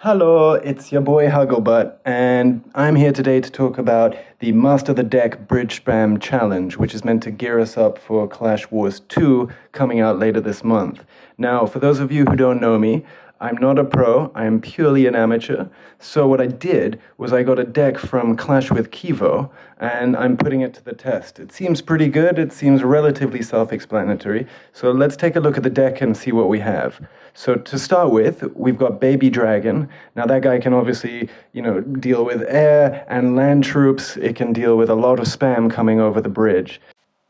Hello, it's your boy Hugglebutt, and I'm here today to talk about the Mast the Deck Bridge Spam Challenge, which is meant to gear us up for Clash Wars 2 coming out later this month. Now, for those of you who don't know me, I'm not a pro, I am purely an amateur. So what I did was I got a deck from Clash with Kevo, and I'm putting it to the test. It seems pretty good, it seems relatively self-explanatory, so let's take a look at the deck and see what we have. So to start with, we've got Baby Dragon. Now that guy can obviously, deal with air and land troops. It can deal with a lot of spam coming over the bridge.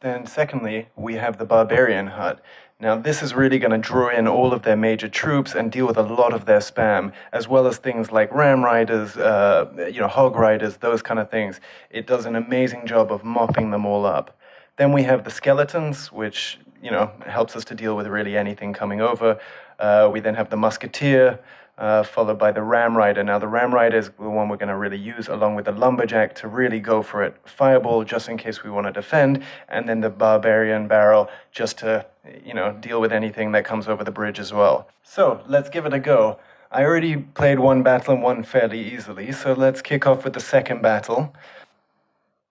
Then secondly, we have the Barbarian Hut. Now this is really going to draw in all of their major troops and deal with a lot of their spam, as well as things like Ramriders, Hog Riders, those kind of things. It does an amazing job of mopping them all up. Then we have the Skeletons, which, helps us to deal with really anything coming over. We then have the Musketeer, followed by the Ramrider. Now, the Ramrider is the one we're going to really use, along with the Lumberjack, to really go for it. Fireball, just in case we want to defend, and then the Barbarian Barrel, just to, deal with anything that comes over the bridge as well. So, let's give it a go. I already played one battle and won fairly easily, so let's kick off with the second battle.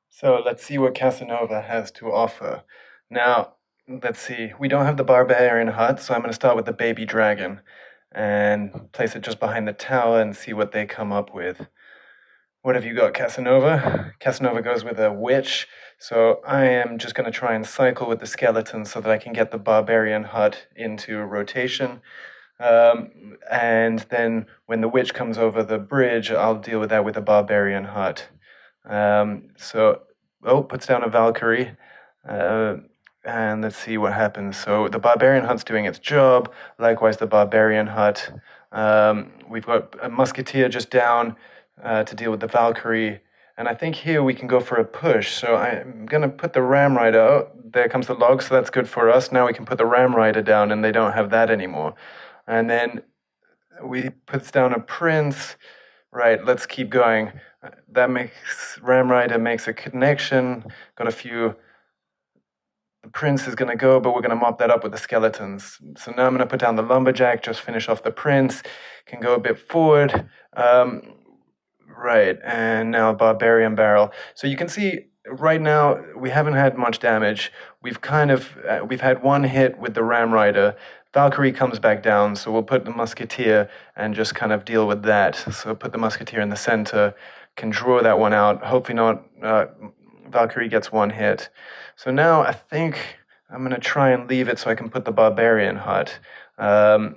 So, let's see what Casanova has to offer. Now, let's see. We don't have the Barbarian Hut, so I'm going to start with the Baby Dragon and place it just behind the tower and see what they come up with. What have you got, Casanova? Casanova goes with a Witch, so I am just going to try and cycle with the Skeletons so that I can get the Barbarian Hut into rotation. And then when the Witch comes over the bridge, I'll deal with that with the Barbarian Hut. Puts down a Valkyrie. And let's see what happens. So the Barbarian Hut's doing its job. Likewise, the Barbarian Hut. We've got a Musketeer just down to deal with the Valkyrie. And I think here we can go for a push. So I'm going to put the Ramrider. Oh, there comes the log, so that's good for us. Now we can put the Ramrider down, and they don't have that anymore. And then we puts down a Prince. Right, let's keep going. Ramrider makes a connection. Got a few. The Prince is going to go, but we're going to mop that up with the Skeletons. So now I'm going to put down the Lumberjack, just finish off the Prince, can go a bit forward. Right, and now Barbarian Barrel. So you can see right now we haven't had much damage. We've had one hit with the Ramrider. Valkyrie comes back down, so we'll put the Musketeer and just kind of deal with that. So put the Musketeer in the center, can draw that one out. Hopefully not. Valkyrie gets one hit. So now I think I'm going to try and leave it so I can put the Barbarian Hut. Not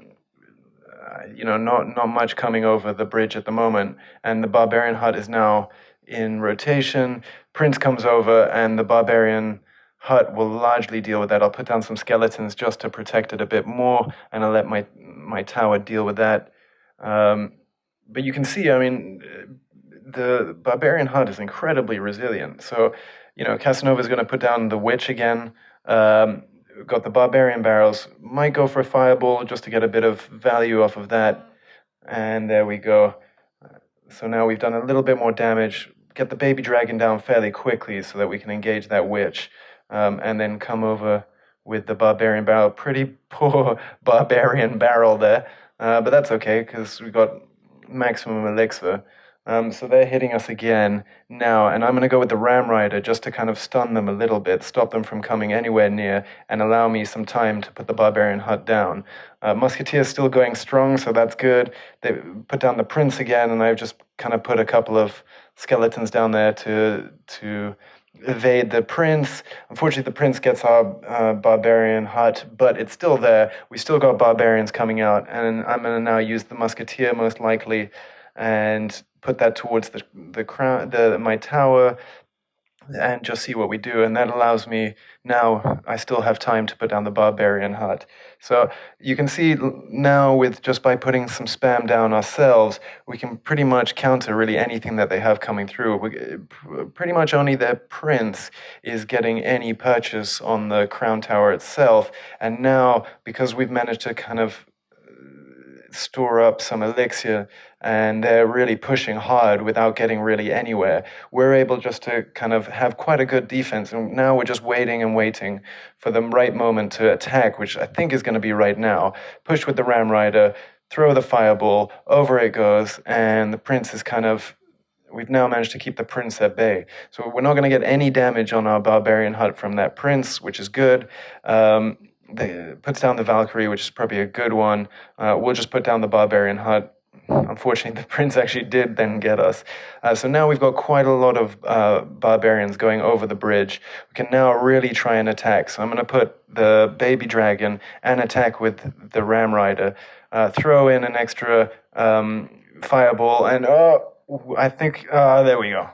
much coming over the bridge at the moment. And the Barbarian Hut is now in rotation. Prince comes over and the Barbarian Hut will largely deal with that. I'll put down some Skeletons just to protect it a bit more, and I'll let my tower deal with that. But you can see, the Barbarian Hut is incredibly resilient. So, Casanova is going to put down the Witch again. Got the Barbarian Barrels. Might go for a Fireball just to get a bit of value off of that. And there we go. So now we've done a little bit more damage. Get the Baby Dragon down fairly quickly so that we can engage that Witch. And then come over with the Barbarian Barrel. Pretty poor Barbarian Barrel there. But that's okay, because we got maximum elixir. So they're hitting us again now, and I'm going to go with the Ramrider just to kind of stun them a little bit, stop them from coming anywhere near, and allow me some time to put the Barbarian Hut down. Musketeer is still going strong, so that's good. They put down the Prince again, and I've just kind of put a couple of Skeletons down there to evade the Prince. Unfortunately, the Prince gets our Barbarian Hut, but it's still there. We still got Barbarians coming out, and I'm going to now use the Musketeer most likely, and put that towards my tower, and just see what we do. And that allows me, now I still have time to put down the Barbarian Hut. So you can see now, with just by putting some spam down ourselves, we can pretty much counter really anything that they have coming through. Pretty much only their Prince is getting any purchase on the Crown Tower itself. And now, because we've managed to kind of store up some elixir, and they're really pushing hard without getting really anywhere, we're able just to kind of have quite a good defense. And now we're just waiting and waiting for the right moment to attack, which I think is going to be right now. Push with the Ramrider, throw the fireball, over it goes, and the prince is kind of. We've now managed to keep the prince at bay. So we're not going to get any damage on our barbarian hut from that prince, which is good. Puts down the Valkyrie, which is probably a good one. We'll just put down the barbarian hut. Unfortunately, the prince actually did then get us. So now we've got quite a lot of barbarians going over the bridge. We can now really try and attack. So I'm going to put the baby dragon and attack with the Ramrider. Throw in an extra fireball, and I think there we go.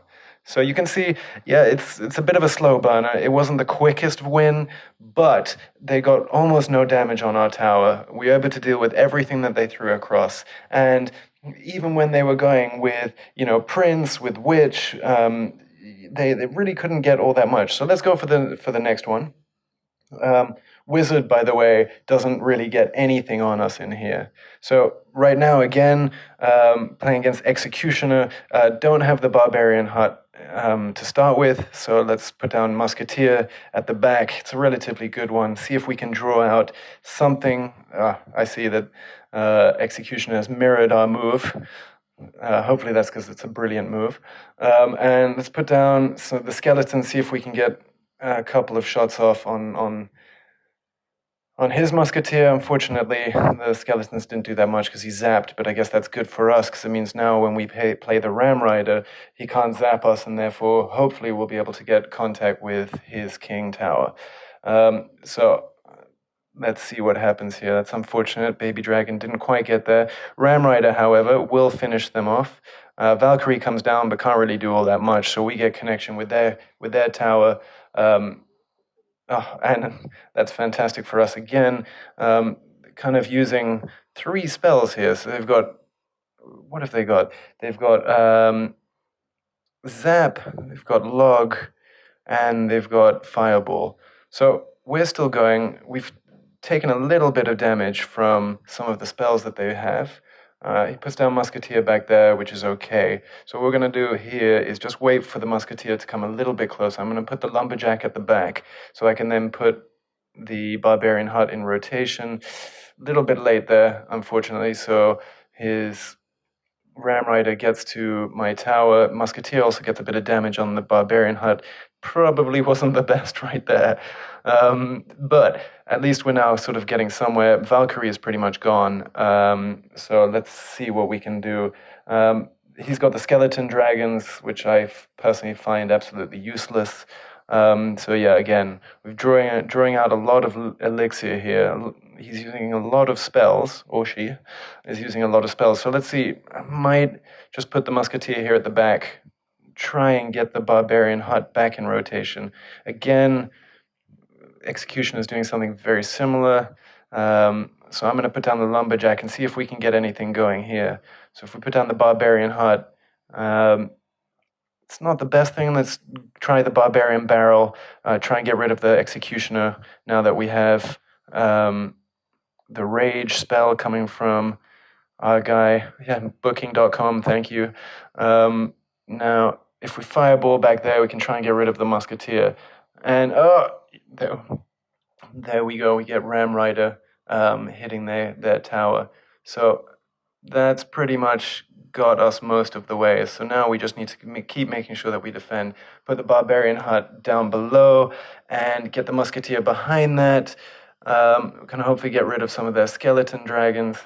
So you can see, yeah, it's a bit of a slow burner. It wasn't the quickest win, but they got almost no damage on our tower. We were able to deal with everything that they threw across, and even when they were going with, Prince, with Witch, they really couldn't get all that much. So let's go for the next one. Wizard, by the way, doesn't really get anything on us in here. So right now, again, playing against Executioner, don't have the Barbarian Hut to start with, so let's put down Musketeer at the back. It's a relatively good one. See if we can draw out something. I see that Executioner has mirrored our move. Hopefully that's because it's a brilliant move. And let's put down the skeleton, see if we can get a couple of shots off on his musketeer. Unfortunately, the skeletons didn't do that much because he zapped, but I guess that's good for us because it means now when we play the Ramrider, he can't zap us, and therefore, hopefully, we'll be able to get contact with his king tower. So let's see what happens here. That's unfortunate. Baby Dragon didn't quite get there. Ramrider, however, will finish them off. Valkyrie comes down but can't really do all that much, so we get connection with their tower. And that's fantastic for us again. Kind of using 3 spells here. So they've got, what have they got? They've got Zap, they've got Log, and they've got Fireball. So we're still going. We've taken a little bit of damage from some of the spells that they have. He puts down Musketeer back there, which is okay. So what we're going to do here is just wait for the Musketeer to come a little bit closer. I'm going to put the Lumberjack at the back, so I can then put the Barbarian Hut in rotation. A little bit late there, unfortunately, so his Ramrider gets to my tower. Musketeer also gets a bit of damage on the Barbarian Hut. Probably wasn't the best right there. But at least we're now sort of getting somewhere. Valkyrie is pretty much gone. So let's see what we can do. He's got the skeleton dragons, which I personally find absolutely useless. So yeah, again, we're drawing out a lot of elixir here. He's using a lot of spells, or she is using a lot of spells. So let's see, I might just put the Musketeer here at the back, try and get the Barbarian Hut back in rotation. Again, Execution is doing something very similar. So I'm going to put down the Lumberjack and see if we can get anything going here. So if we put down the Barbarian Hut, it's not the best thing. Let's try the Barbarian Barrel, try and get rid of the Executioner now that we have the Rage spell coming from our guy. Yeah, booking.com, thank you. Now, if we Fireball back there, we can try and get rid of the Musketeer. And, there we go. We get Ramrider hitting their tower. So that's pretty much got us most of the way. So now we just need to keep making sure that we defend. Put the Barbarian Hut down below and get the Musketeer behind that. We can hopefully get rid of some of their skeleton dragons.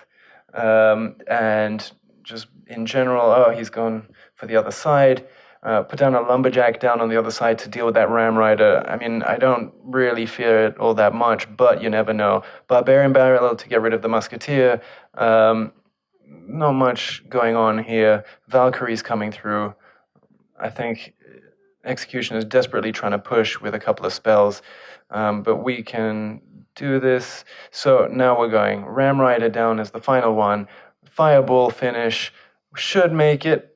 And just in general, he's gone for the other side. Put down a Lumberjack down on the other side to deal with that Ramrider. I mean, I don't really fear it all that much, but you never know. Barbarian Barrel to get rid of the Musketeer. Not much going on here. Valkyrie's coming through. I think Execution is desperately trying to push with a couple of spells, but we can do this. So now we're going Ramrider down as the final one. Fireball finish. Should make it.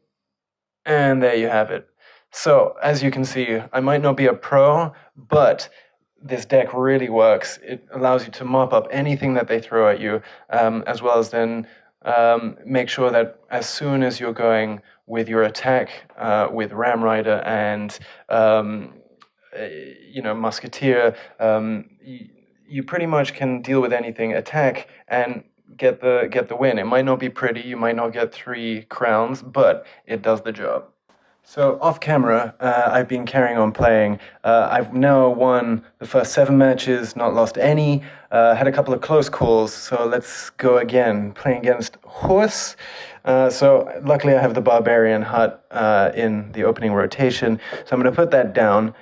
And there you have it. So, as you can see, I might not be a pro, but this deck really works. It allows you to mop up anything that they throw at you, as well as then make sure that as soon as you're going with your attack with Ramrider and Musketeer, you pretty much can deal with anything, attack, and get the win. It might not be pretty, you might not get 3 crowns, but it does the job. So off camera, I've been carrying on playing. I've now won the first 7 matches, not lost any. Had a couple of close calls, so let's go again. Playing against Horse. So luckily I have the Barbarian Hut in the opening rotation, so I'm going to put that down.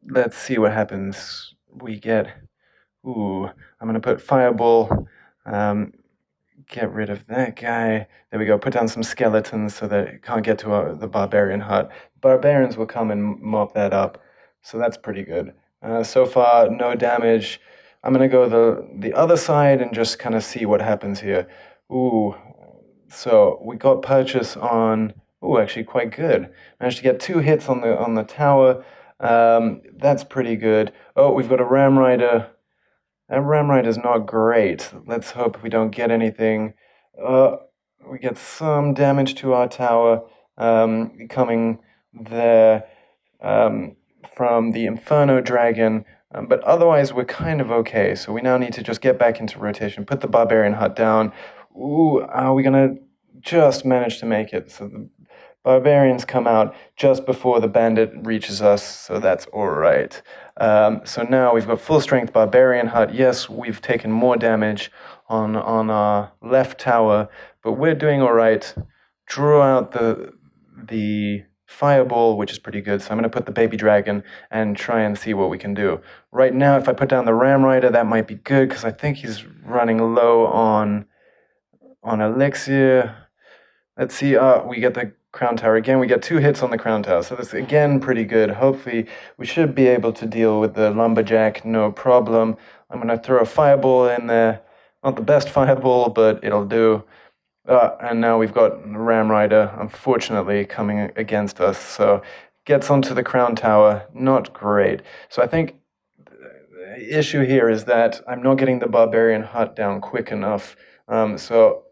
Let's see what happens. We get... Ooh, I'm going to put Fireball. Get rid of that guy. There we go. Put down some skeletons so that it can't get to the barbarian hut. Barbarians will come and mop that up. So that's pretty good. So far, no damage. I'm going to go the other side and just kind of see what happens here. Ooh. So we got purchase on... Ooh, actually quite good. Managed to get 2 hits on the tower. That's pretty good. Oh, we've got a Ramrider. That Ramrider's not great. Let's hope we don't get anything. We get some damage to our tower coming there from the Inferno Dragon. But otherwise, we're kind of okay. So we now need to just get back into rotation, put the Barbarian Hut down. Ooh, are we going to just manage to make it? So the Barbarians come out just before the Bandit reaches us, so that's all right. So now we've got full strength Barbarian Hut. Yes, we've taken more damage on our left tower, but we're doing all right. Draw out the Fireball, which is pretty good, so I'm going to put the Baby Dragon and try and see what we can do. Right now, if I put down the Ramrider, that might be good, because I think he's running low on Elixir. Let's see, we get the Crown Tower again. We get 2 hits on the Crown Tower, so that's again pretty good. Hopefully, we should be able to deal with the Lumberjack, no problem. I'm going to throw a Fireball in there. Not the best Fireball, but it'll do. And now we've got Ramrider, unfortunately, coming against us. So, gets onto the Crown Tower. Not great. So I think the issue here is that I'm not getting the Barbarian Hut down quick enough. So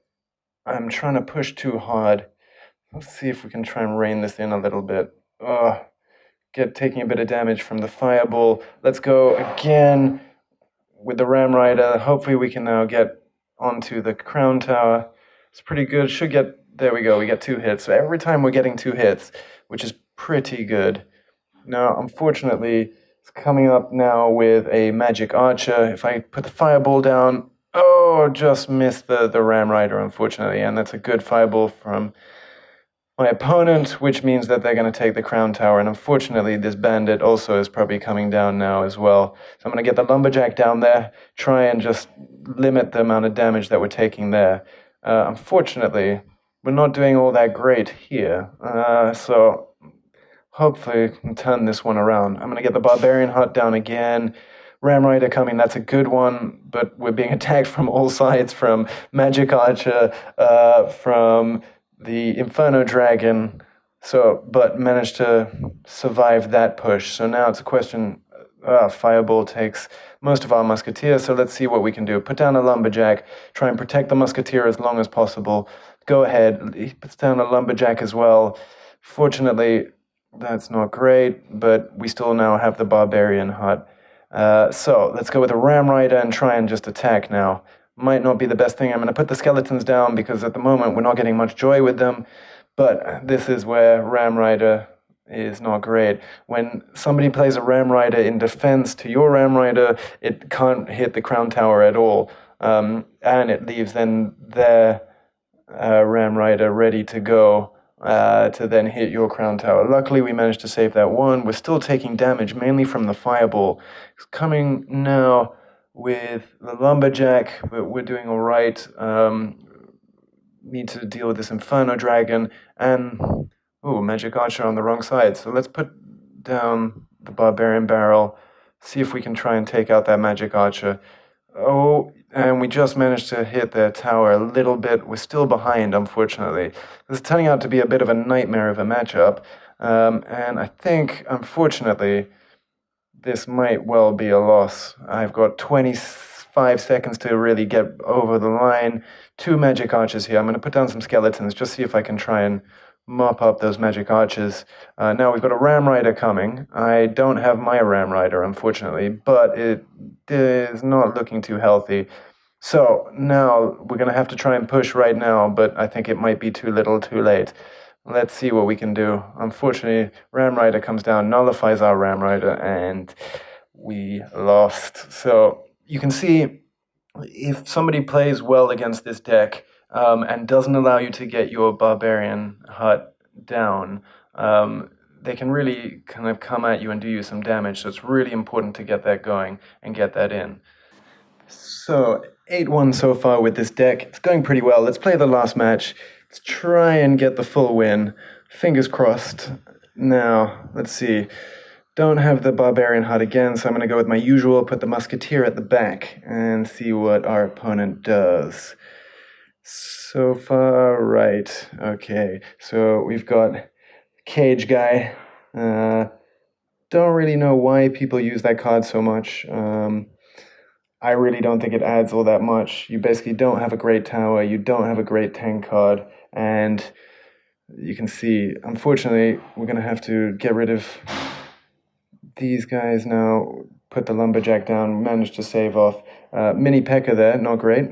I'm trying to push too hard. Let's see if we can try and rein this in a little bit. Taking a bit of damage from the Fireball. Let's go again with the Ramrider. Hopefully we can now get onto the Crown Tower. It's pretty good. There we go. We get 2 hits. So every time we're getting 2 hits, which is pretty good. Now, unfortunately, it's coming up now with a Magic Archer. If I put the Fireball down, just missed the Ramrider, unfortunately. And that's a good Fireball from my opponent, which means that they're going to take the Crown Tower, and unfortunately this Bandit also is probably coming down now as well. So I'm going to get the Lumberjack down there, try and just limit the amount of damage that we're taking there. Unfortunately, we're not doing all that great here, so hopefully we can turn this one around. I'm going to get the Barbarian Hut down again. Ramrider coming, that's a good one, but we're being attacked from all sides, from Magic Archer, from the Inferno Dragon, but managed to survive that push. So now it's a question, Fireball takes most of our Musketeer, so let's see what we can do. Put down a Lumberjack, try and protect the Musketeer as long as possible. Go ahead, he puts down a Lumberjack as well. Fortunately, that's not great, but we still now have the Barbarian Hut. So let's go with a Ramrider and try and just attack now. Might not be the best thing. I'm going to put the skeletons down because at the moment we're not getting much joy with them. But this is where Ramrider is not great. When somebody plays a Ramrider in defense to your Ramrider, it can't hit the Crown Tower at all. And it leaves then their Ramrider ready to go to then hit your Crown Tower. Luckily, we managed to save that one. We're still taking damage, mainly from the Fireball. It's coming now with the Lumberjack, but we're doing all right. Need to deal with this Inferno Dragon, and Magic Archer on the wrong side. So let's put down the Barbarian Barrel, see if we can try and take out that Magic Archer. And we just managed to hit their tower a little bit. We're still behind, unfortunately. This is turning out to be a bit of a nightmare of a matchup, and I think, unfortunately, this might well be a loss. I've got 25 seconds to really get over the line. 2 Magic Archers here. I'm going to put down some skeletons, just see if I can try and mop up those Magic Archers. Now we've got a Ramrider coming. I don't have my Ramrider, unfortunately, but it is not looking too healthy. So now we're going to have to try and push right now, but I think it might be too little too late. Let's see what we can do. Unfortunately, Ramrider comes down, nullifies our Ramrider, and we lost. So you can see if somebody plays well against this deck and doesn't allow you to get your barbarian hut down, they can really kind of come at you and do you some damage. So it's really important to get that going and get that in. So 8-1 so far with this deck. It's going pretty well. Let's play the last match. Let's try and get the full win. Fingers crossed. Now, let's see. Don't have the barbarian hut again, so I'm going to go with my usual, put the musketeer at the back, and see what our opponent does. So far, right. Okay, so we've got Cage Guy. Don't really know why people use that card so much. I really don't think it adds all that much. You basically don't have a great tower, you don't have a great tank card, and you can see, unfortunately, we're going to have to get rid of these guys now. Put the lumberjack down, managed to save off. Mini P.E.K.K.A there, not great,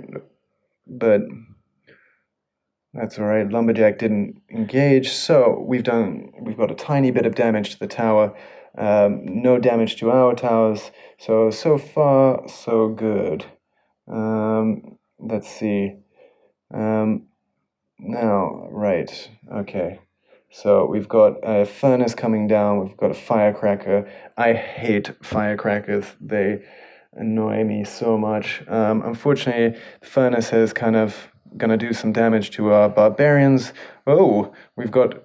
but that's all right. Lumberjack didn't engage, so we've got a tiny bit of damage to the tower. No damage to our towers, so far so good. Let's see. Now, right, okay. So we've got a furnace coming down, we've got a firecracker. I hate firecrackers, they annoy me so much. Unfortunately, the furnace is kind of going to do some damage to our barbarians. Oh, we've got...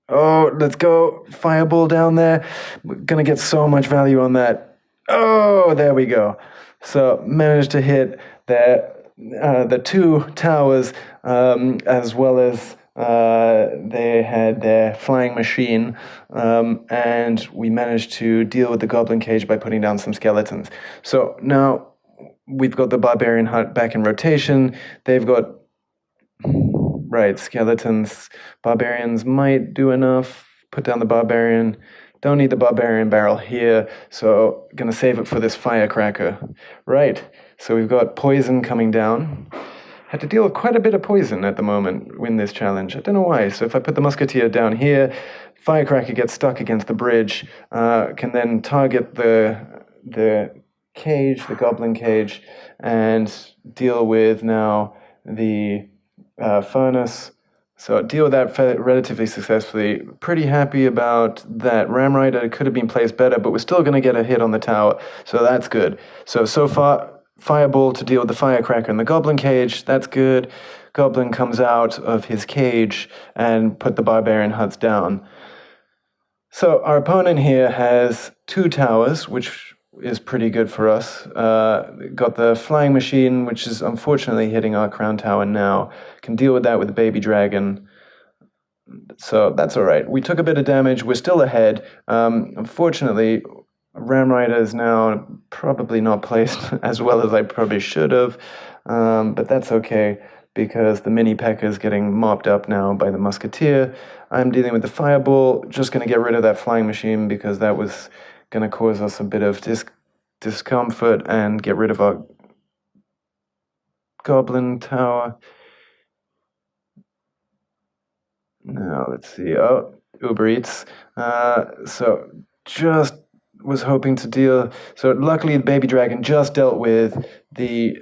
Oh, let's go. Fireball down there. We're going to get so much value on that. Oh, there we go. So managed to hit the two towers, as well as they had their flying machine, and we managed to deal with the goblin cage by putting down some skeletons. So now we've got the barbarian hut back in rotation. They've got... Right, skeletons. Barbarians might do enough. Put down the barbarian. Don't need the barbarian barrel here, so gonna save it for this firecracker. Right, so we've got poison coming down. Had to deal with quite a bit of poison at the moment in this challenge. I don't know why. So if I put the musketeer down here, firecracker gets stuck against the bridge, can then target the cage, the goblin cage, and deal with now the furnace. So deal with that relatively successfully. Pretty happy about that. Ramrider could have been placed better, but we're still going to get a hit on the tower, so that's good. So far, fireball to deal with the firecracker and the goblin cage. That's good. Goblin comes out of his cage and put the barbarian huts down. So our opponent here has two towers, which is pretty good for us. Got the flying machine, which is unfortunately hitting our crown tower now. Can deal with that with the baby dragon. So that's all right. We took a bit of damage. We're still ahead. Unfortunately, Ramrider is now probably not placed as well as I probably should have. But that's okay, because the mini P.E.K.K.A is getting mopped up now by the musketeer. I'm dealing with the fireball. Just going to get rid of that flying machine because that was going to cause us a bit of discomfort, and get rid of our goblin tower. Now, let's see. Oh, Uber Eats. So just was hoping to deal... So luckily, the baby dragon just dealt with the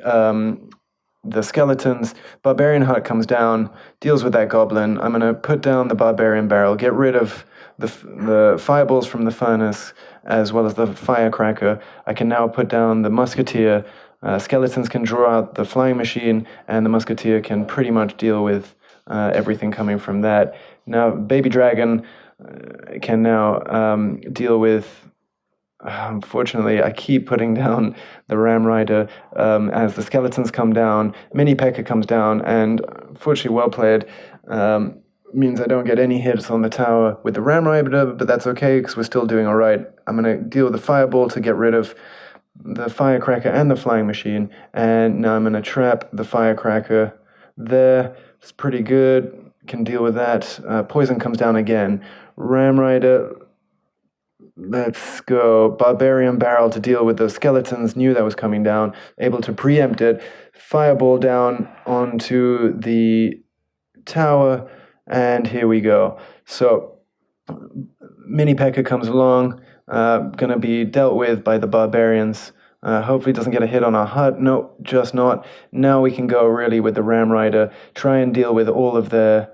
skeletons. Barbarian hut comes down, deals with that goblin. I'm going to put down the barbarian barrel, get rid of the fireballs from the furnace, as well as the firecracker. I can now put down the musketeer. Skeletons can draw out the flying machine, and the musketeer can pretty much deal with everything coming from that. Now, baby dragon can now deal with... Unfortunately, I keep putting down the Ramrider as the skeletons come down. Mini P.E.K.K.A comes down, and unfortunately, well played. Means I don't get any hits on the tower with the Ramrider, but that's okay because we're still doing all right. I'm going to deal with the fireball to get rid of the firecracker and the flying machine, and now I'm going to trap the firecracker there. It's pretty good. Can deal with that. Poison comes down again. Ramrider Let's go. Barbarian barrel to deal with those skeletons. Knew that was coming down. Able to preempt it. Fireball down onto the tower. And here we go. So, Mini P.E.K.K.A comes along. Gonna be dealt with by the barbarians. Hopefully doesn't get a hit on our hut. No, just not. Now we can go really with the Ramrider. Try and deal with all of the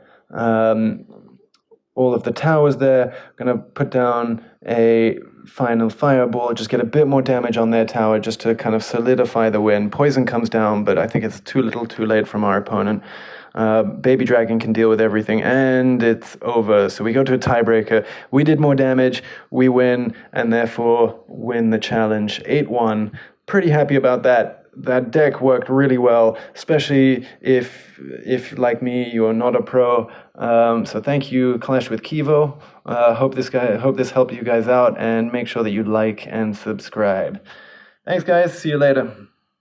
towers there. Gonna put down a final fireball, just get a bit more damage on their tower just to kind of solidify the win. Poison comes down, but I think it's too little too late from our opponent. Baby Dragon can deal with everything, and it's over. So we go to a tiebreaker. We did more damage, we win, and therefore win the challenge 8-1. Pretty happy about that. That deck worked really well, especially if like me, you are not a pro. So thank you, Clash with Kevo. Hope this helped you guys out, and make sure that you like and subscribe. Thanks, guys. See you later.